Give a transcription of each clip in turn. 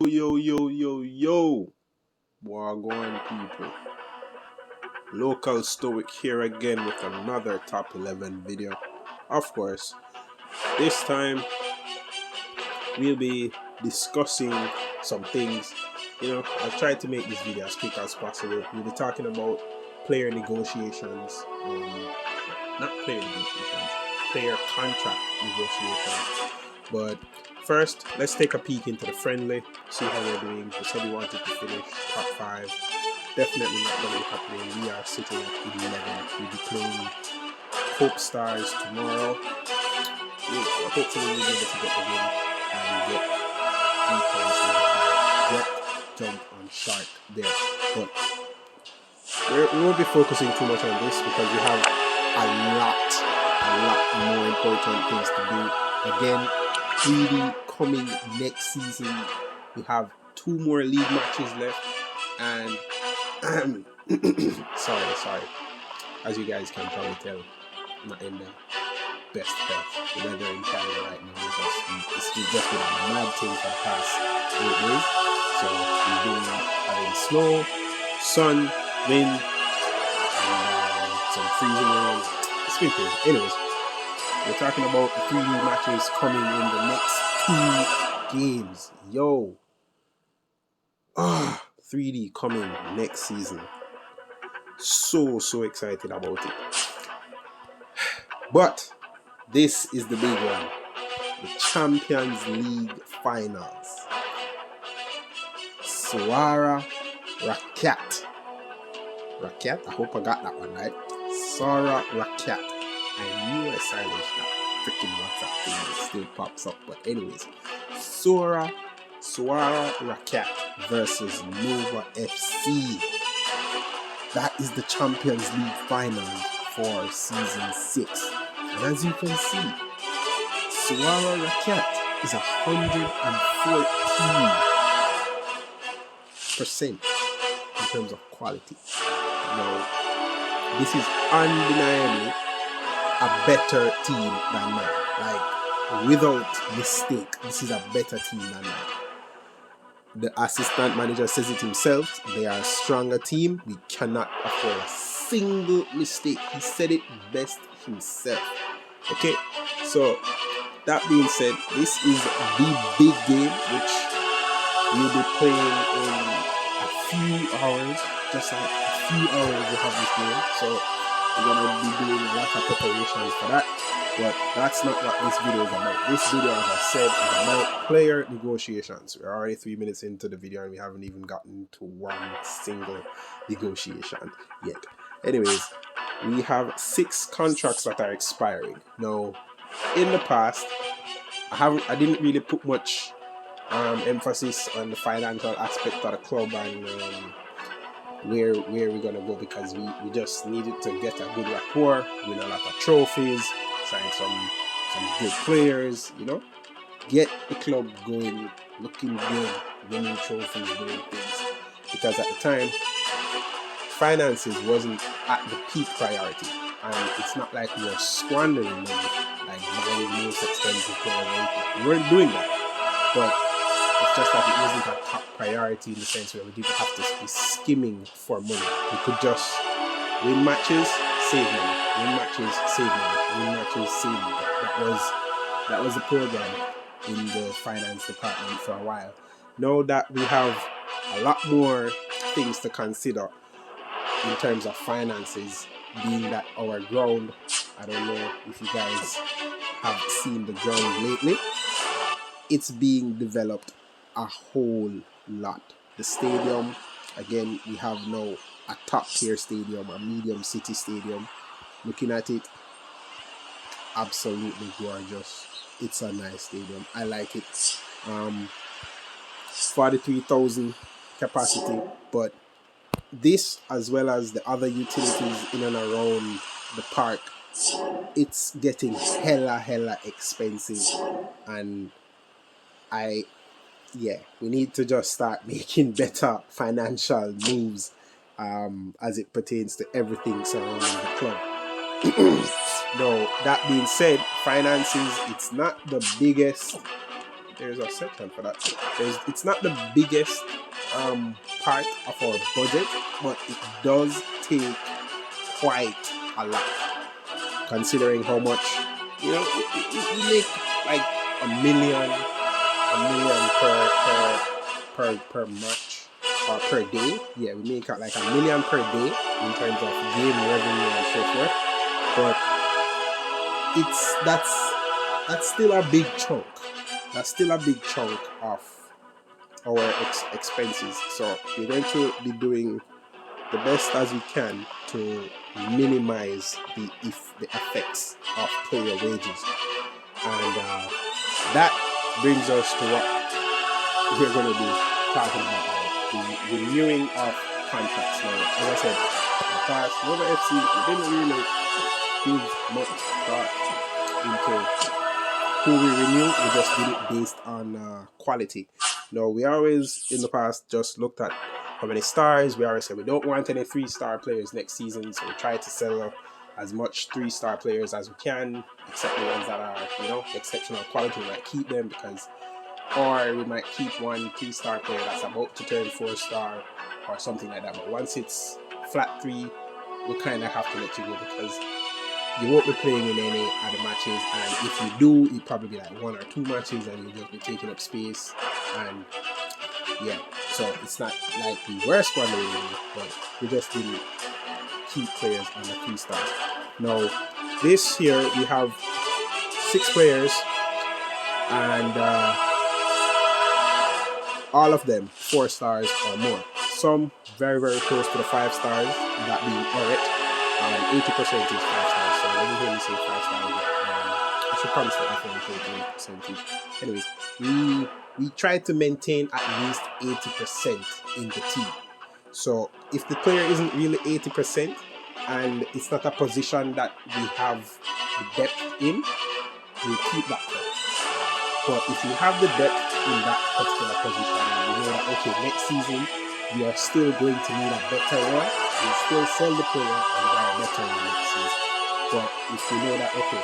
Yo. Wagwan people. Local Stoic here again with another top 11 video. Of course, this time we'll be discussing some things. I've tried to make this video as quick as possible. We'll be talking about player negotiations. Not player negotiations, player contract negotiations. But first, let's take a peek into the friendly, see how we're doing. We said we wanted to finish top 5. Definitely not going to be happening. We are sitting at 11th. We'll be playing Hope Stars tomorrow. Hopefully we'll be able to get the win and get 3 points in the bag. Get jump on shark there. But we won't be focusing too much on this because we have a lot more important things to do. Again, 3D coming next season. We have 2 more league matches left, and sorry. As you guys can probably tell, I'm not in the best health. The weather in Canada right now it's just been a mad thing for the past 8 days. So we've been having snow, sun, wind, and some freezing rain. It's been crazy. Anyways, we're talking about the 3 league matches coming in the next 2 games. 3D coming next season. So excited about it. But this is the big one. The Champions League Finals. Swara Rakyat. I hope I got that one right. Swara Rakyat. I knew I silenced that freaking WhatsApp thing that still pops up. But anyways, Swara Rakyat versus Nova FC. That is the Champions League final for season 6. And as you can see, Swara Rakyat is 114% in terms of quality. Now, this is undeniably a better team than mine. Like, without mistake, this is a better team than mine. The assistant manager says it himself. They are a stronger team. We cannot afford a single mistake. He said it best himself. Okay, so that being said, this is the big game which we'll be playing in a few hours. Just like a few hours we have this game. So we're going to be doing a lot of preparations for that. But that's not what this video is about. This video, as I said, is about player negotiations. We're already 3 minutes into the video and we haven't even gotten to one single negotiation yet. Anyways, we have 6 contracts that are expiring. Now, in the past, I didn't really put much emphasis on the financial aspect of the club and where we're gonna go, because we just needed to get a good rapport, win a lot of trophies, sign some good players, get the club going, looking good, winning trophies, doing things. Because at the time, finances wasn't at the peak priority, and it's not like we were squandering money, like buying the most expensive players. We weren't doing that, but it's just that it wasn't a top priority in the sense where we didn't have to be skimming for money. We could just win matches, save money. Win matches, save money. Win matches, save money. That was the program in the finance department for a while. Now that we have a lot more things to consider in terms of finances, being that our ground, I don't know if you guys have seen the ground lately, it's being developed a whole lot. The stadium, again, we have now a top tier stadium, a medium city stadium. Looking at it, absolutely gorgeous. It's a nice stadium. I like it. 43,000 capacity, but this, as well as the other utilities in and around the park, it's getting hella expensive, and we need to just start making better financial moves as it pertains to everything surrounding the club. Now, that being said, finances, it's not the biggest there's a section for that. It's not the biggest part of our budget, but it does take quite a lot, considering how much, you know, we make like a million per match or per day. Yeah, we make like $1 million per day in terms of game revenue and so forth. But that's still a big chunk. That's still a big chunk of our expenses. So we're going to be doing the best as we can to minimize the effects of player wages, and that brings us to what we're going to be talking about now, the renewing of contracts. Now, as I said, in the past, Nova FC, we didn't really give much thought into who we renew. We just did it based on quality. No, we always in the past just looked at how many stars. We always said we don't want any 3-star players next season, so we try to sell as much 3-star players as we can, except the ones that are, you know, exceptional quality. We might keep them or we might keep one 3-star player that's about to turn 4-star or something like that. But once it's flat 3, we kind of have to let you go, because you won't be playing in any other matches, and if you do, it'll probably be like 1 or 2 matches, and you'll just be taking up space. And yeah, so it's not like we were squandering money, but we just didn't keep players on the 3 stars. Now, this year we have 6 players, and all of them 4 stars or more. Some very, very close to the 5 stars, that being Orit. 80% is 5 stars, so when you hear me say 5 stars, I should probably start with 88%. Anyways, we try to maintain at least 80% in the team. So if the player isn't really 80% and it's not a position that we have the depth in, we'll keep that player. But if you have the depth in that particular position, and you know that, okay, next season we are still going to need a better one, we'll still sell the player and buy a better one next season. But if we know that, okay,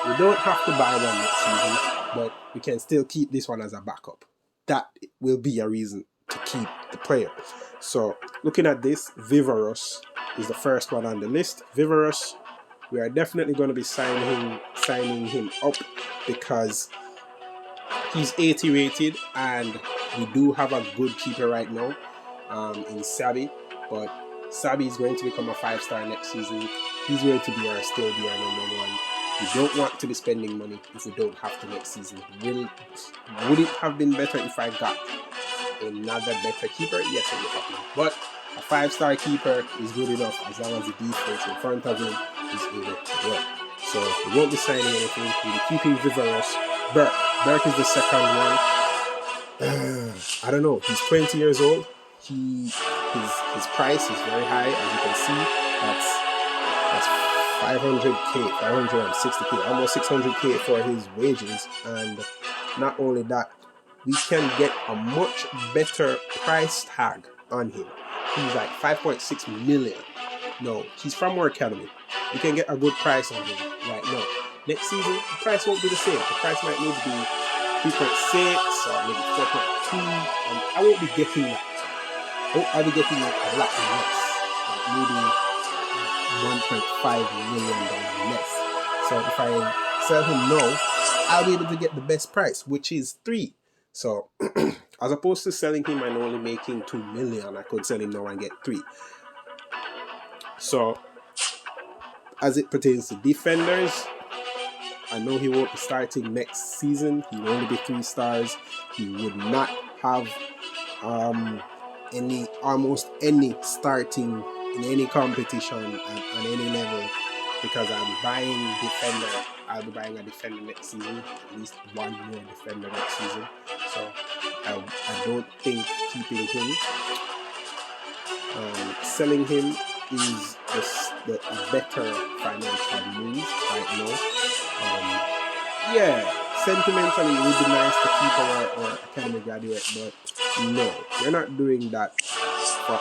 we don't have to buy one next season, but we can still keep this one as a backup, that will be a reason to keep the player. So looking at this, Vivarus is the first one on the list. Vivarus, we are definitely going to be signing him up, because he's 80 rated, and we do have a good keeper right now in Sabi, but Sabi is going to become a 5-star next season. He's going to still be our number 1. We don't want to be spending money if we don't have to next season. Would it have been better if I got another better keeper? Yes, it would have been. But a 5-star keeper is good enough as long as the defense in front of him is able to work. So we won't be signing anything. We'll be keeping Vivarus. Burke is the second one. I don't know. He's 20 years old. His price is very high, as you can see. That's 500k, 560k, almost 600k for his wages. And not only that, we can get a much better price tag on him. He's like 5.6 million. No, he's from our academy. We can get a good price on him right now. Next season, the price won't be the same. The price might need to be 3.6 or maybe 4.2, and I won't be getting that. I'll be getting a lot less, like maybe $1.5 million less. So if I sell him now, I'll be able to get the best price, which is 3. So as opposed to selling him and only making 2 million, I could sell him now and get 3. So as it pertains to defenders, I know he won't be starting next season. He will only be 3 stars. He would not have almost any starting in any competition on any level, because I'll be buying a defender next season, at least one more defender next season. So I don't think keeping him, selling him is the better financial move right now. Yeah, sentimentally it would be nice to keep our academy graduate, but no, we're not doing that for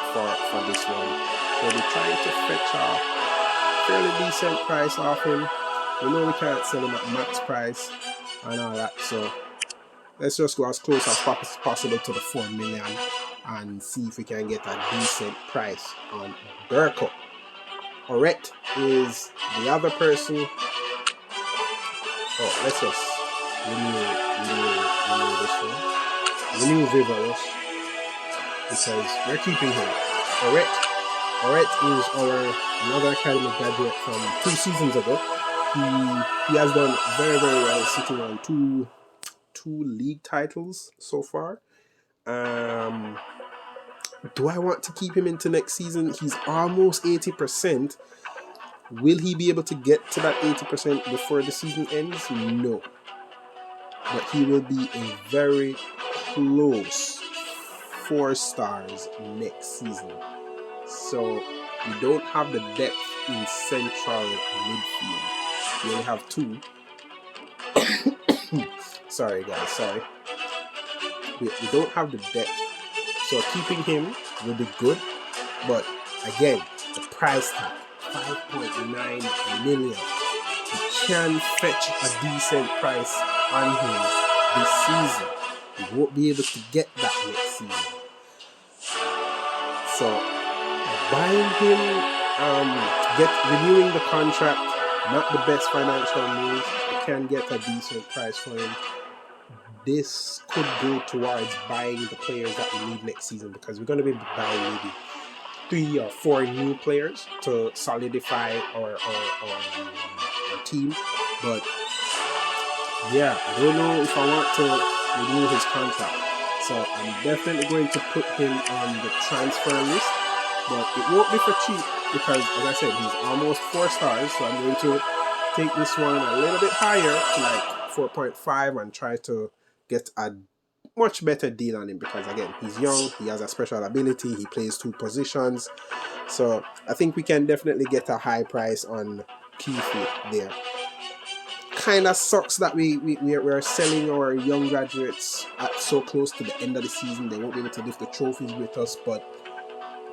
this one. We'll be trying to fetch a fairly decent price off him. We know we can't sell him at max price and all that, so let's just go as close as possible to the 4 million and see if we can get a decent price on Burko. Oret is the other person. Oh, let's just renew Vivaros because we're keeping him. Oret is another academy graduate from 2 seasons ago. He has done very, very well, sitting on two league titles so far. Do I want to keep him into next season? He's almost 80%. Will he be able to get to that 80% before the season ends? No. But he will be a very close 4 stars next season. So we don't have the depth in central midfield. We only have 2. Sorry guys, sorry. We don't have the depth. So keeping him will be good. But again, the price tag, 5.9 million. You can fetch a decent price on him this season. You won't be able to get that next season. So buying him, renewing the contract, not the best financial move. You can get a decent price for him. This could go towards buying the players that we need next season, because we're going to be buying maybe 3 or 4 new players to solidify our team. But yeah, I don't know if I want to renew his contract. So I'm definitely going to put him on the transfer list. But it won't be for cheap because, as I said, he's almost 4 stars. So I'm going to take this one a little bit higher to like 4.5 and try to get a much better deal on him, because again, he's young, he has a special ability, he plays 2 positions. So I think we can definitely get a high price on Keefe there. Kind of sucks that we're selling our young graduates at so close to the end of the season. They won't be able to lift the trophies with us, but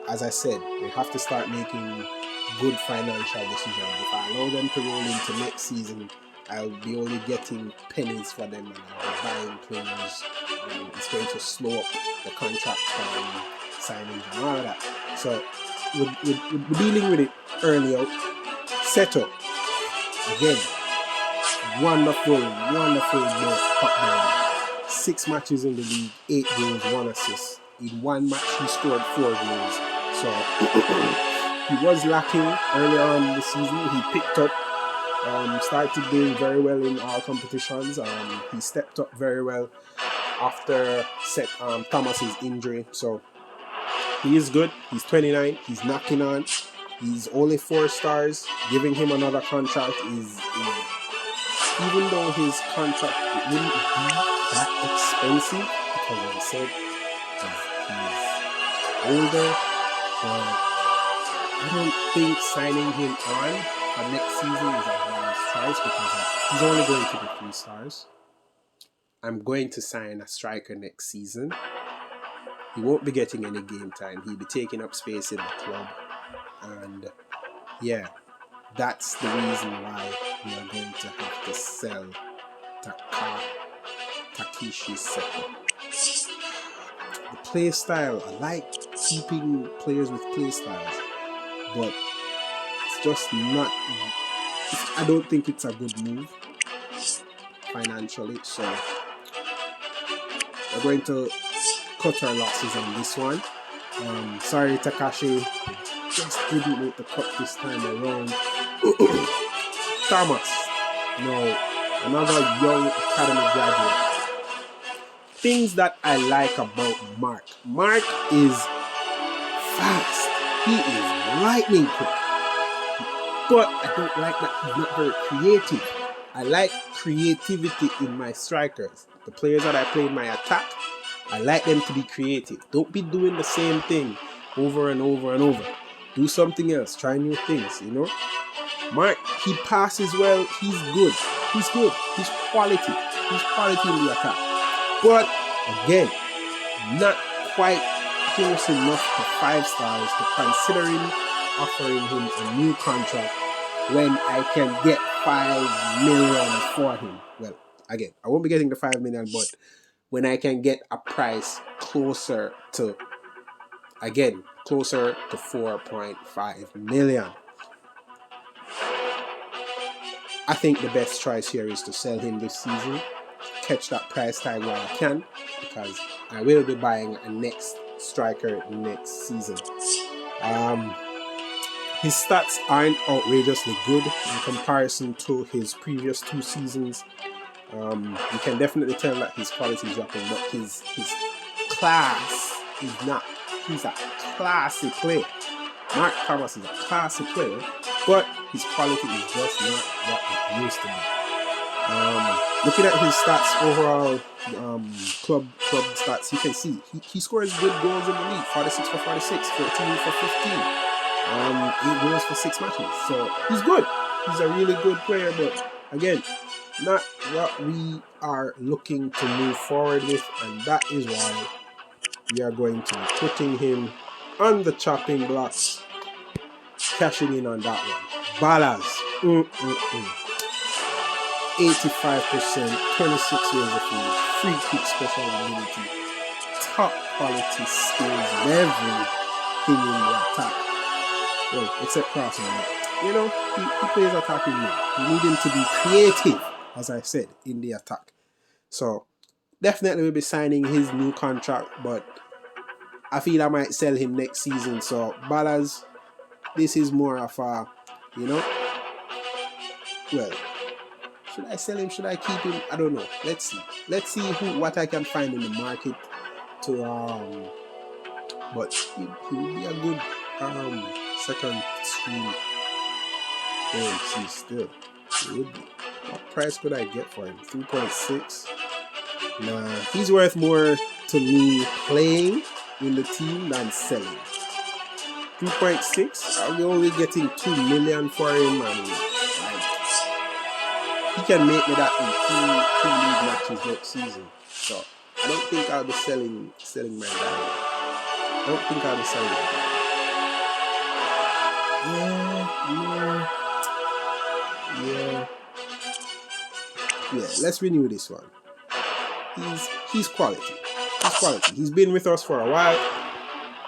as I said, we have to start making good financial decisions. If I allow them to roll into next season, I'll be only getting pennies for them and I'll be buying players. It's going to slow up the contract signings and all of that. So we're dealing with it early out. Setup. Again, wonderful top down. 6 matches in the league, 8 goals, 1 assist. In 1 match, he scored 4 goals. So he was lacking earlier on in the season. He picked up, started doing very well in all competitions. He stepped up very well after Thomas's injury. So he is good. He's 29. He's knocking on. He's only 4 stars. Giving him another contract is even though his contract wouldn't be that expensive, because as I said, he's older, but I don't think signing him on for next season is a wise choice, because he's only going to be 3 stars. I'm going to sign a striker next season. He won't be getting any game time. He'll be taking up space in the club. And yeah, that's the reason why we are going to have to sell Takeshi Seko. The play style, I like keeping players with play styles, but it's just not, I don't think it's a good move financially. So we're going to cut our losses on this one. Sorry, Takashi, just didn't make the cut this time around. Thomas, another young academy graduate. Things that I like about Mark. Mark is fast. He is lightning quick. But I don't like that he's not very creative. I like creativity in my strikers. The players that I play in my attack, I like them to be creative. Don't be doing the same thing over and over and over. Do something else. Try new things, Mark, he passes well. He's good. He's quality. He's quality in the attack. But again, not quite close enough to 5 stars to considering offering him a new contract when I can get 5 million for him. Well, again, I won't be getting the 5 million, but when I can get a price closer to 4.5 million. I think the best choice here is to sell him this season, catch that price tag while I can, because I will be buying a next striker next season. His stats aren't outrageously good in comparison to his previous 2 seasons. You can definitely tell that his quality is dropping, but his class is not. He's a classy player. Mark Thomas is a classy player, but his quality is just not what it used to be. Looking at his stats overall, club stats, you can see he scores good goals in the league. 46 for 46, 14 for 15. 8 goals for 6 matches. So he's good. He's a really good player, but again, not what we are looking to move forward with, and that is why we are going to be putting him on the chopping blocks, cashing in on that one. Ballas, 85%, 26 years of age, free kick special ability, top quality skills in everything in the attack. Well, except crossing. You know, he plays attacking mid. We need him to be creative, as I said, in the attack. So, definitely will be signing his new contract, but I feel I might sell him next season. So, Ballas, this is more of a, well, should I sell him? Should I keep him? I don't know. Let's see. Let's see what I can find in the market to, but he would be a good, second string AMC still. It would be. What price could I get for him? 3.6? Nah, he's worth more to me playing in the team than selling. 3.6? Are we only getting 2 million for him? And he can make me that in two league matches next season. So I don't think I'll be selling my guy. I don't think I'll be selling my guy. Yeah, let's renew this one. He's quality. He's quality. He's been with us for a while.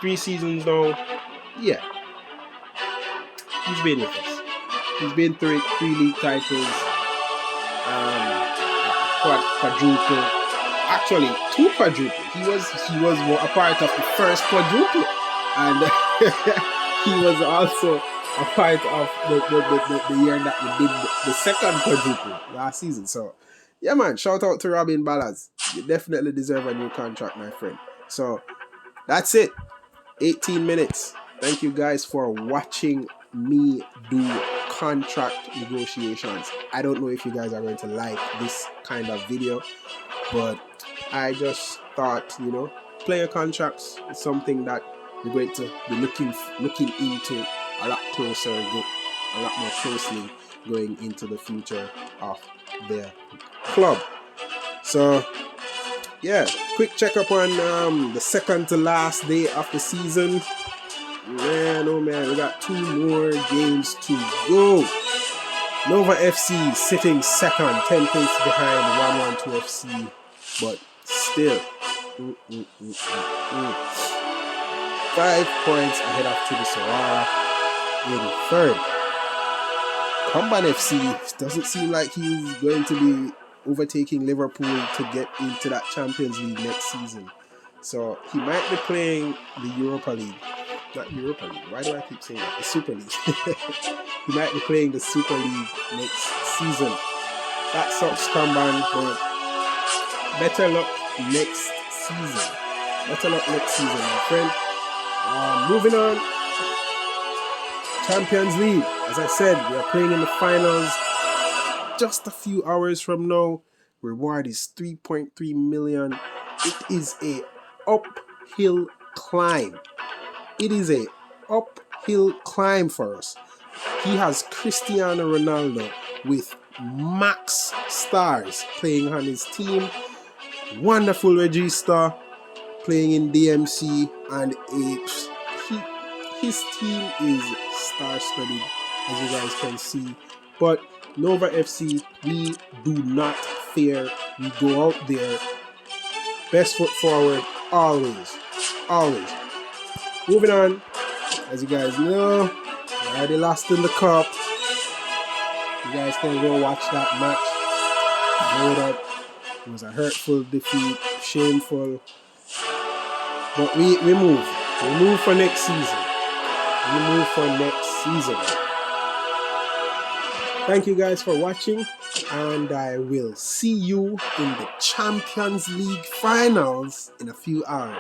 3 seasons now. Yeah. He's been with us. He's been through 3 league titles. Quadruple. Actually, 2 quadruple. He was a part of the first quadruple. And he was also a part of the year that we did the second quadruple last season. So, yeah, man, shout out to Robin Ballas. You definitely deserve a new contract, my friend. So, that's it. 18 minutes. Thank you guys for watching me do contract negotiations. I don't know if you guys are going to like this kind of video, but I just thought, player contracts is something that we're going to be looking into a lot more closely going into the future of their club. So yeah, quick checkup on the second to last day of the season. Man, oh man, we got 2 more games to go. Nova FC sitting second, 10 points behind 112 FC, but still 5 points ahead of Tibisawara in third. Comban FC doesn't seem like he's going to be overtaking Liverpool to get into that Champions League next season. So he might be playing the Europa League. Not Europa League. Why do I keep saying that? The Super League. He might be playing the Super League next season. That sucks, Comban, but better luck next season. Better luck next season, my friend. Moving on. Champions League. As I said, we are playing in the finals just a few hours from now. Reward is 3.3 million. It is a uphill climb. It is a uphill climb for us. He has Cristiano Ronaldo with max stars playing on his team. Wonderful regista playing in DMC, and his team is star-studded, as you guys can see. But Nova FC, we do not fear. We go out there Best foot forward, always. Always. Moving on, as you guys know, we already lost in the cup. You guys can go watch that match. Know that it was a hurtful defeat, shameful. But we move. We move for next season. We move for next season. Thank you guys for watching, and I will see you in the Champions League finals in a few hours.